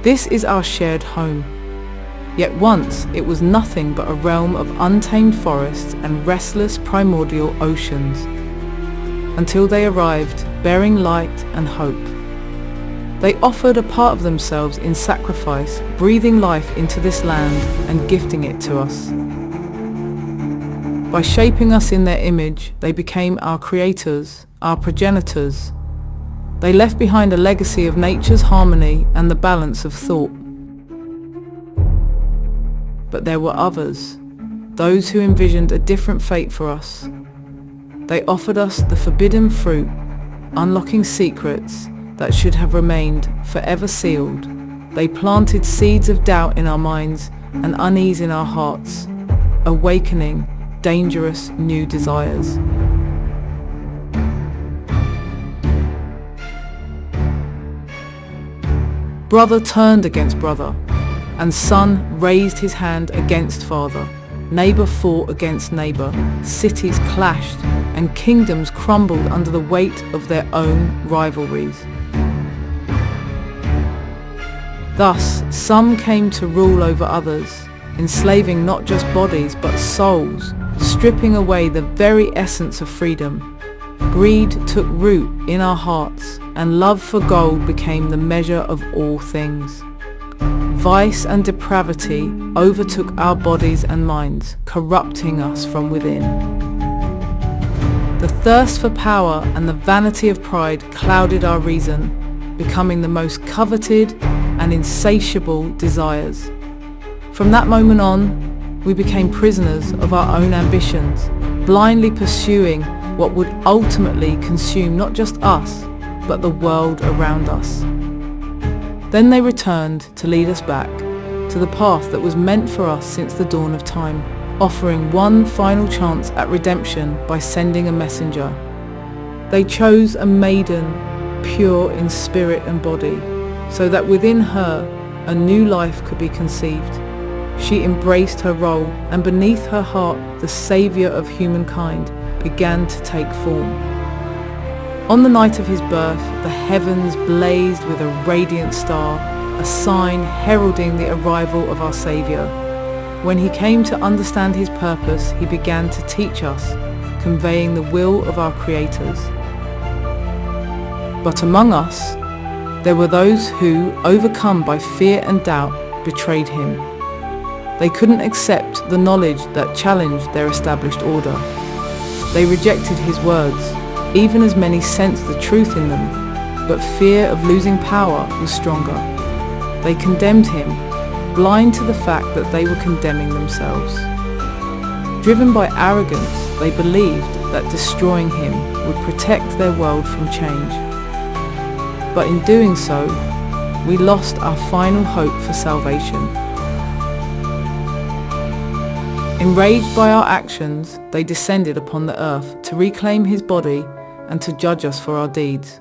This is our shared home. Yet once it was nothing but a realm of untamed forests and restless primordial oceans, until they arrived bearing light and hope. They offered a part of themselves in sacrifice, breathing life into this land and gifting it to us. By shaping us in their image, they became our creators, our progenitors. They left behind a legacy of nature's harmony and the balance of thought. But there were others, those who envisioned a different fate for us. They offered us the forbidden fruit, unlocking secrets that should have remained forever sealed. They planted seeds of doubt in our minds and unease in our hearts, awakening dangerous new desires. Brother turned against brother, and son raised his hand against father. Neighbor fought against neighbor, cities clashed, and kingdoms crumbled under the weight of their own rivalries. Thus, some came to rule over others, enslaving not just bodies but souls, stripping away the very essence of freedom. Greed took root in our hearts, and love for gold became the measure of all things. Vice and depravity overtook our bodies and minds, corrupting us from within. The thirst for power and the vanity of pride clouded our reason, becoming the most coveted and insatiable desires. From that moment on, we became prisoners of our own ambitions, blindly pursuing what would ultimately consume not just us, but the world around us. Then they returned to lead us back to the path that was meant for us since the dawn of time, offering one final chance at redemption by sending a messenger. They chose a maiden, pure in spirit and body, so that within her a new life could be conceived. She embraced her role, and beneath her heart the saviour of humankind began to take form. On the night of his birth, the heavens blazed with a radiant star, a sign heralding the arrival of our Saviour. When he came to understand his purpose, he began to teach us, conveying the will of our creators. But among us, there were those who, overcome by fear and doubt, betrayed him. They couldn't accept the knowledge that challenged their established order. They rejected his words, even as many sensed the truth in them, but fear of losing power was stronger. They condemned him, blind to the fact that they were condemning themselves. Driven by arrogance, they believed that destroying him would protect their world from change. But in doing so, we lost our final hope for salvation. Enraged by our actions, they descended upon the earth to reclaim his body and to judge us for our deeds.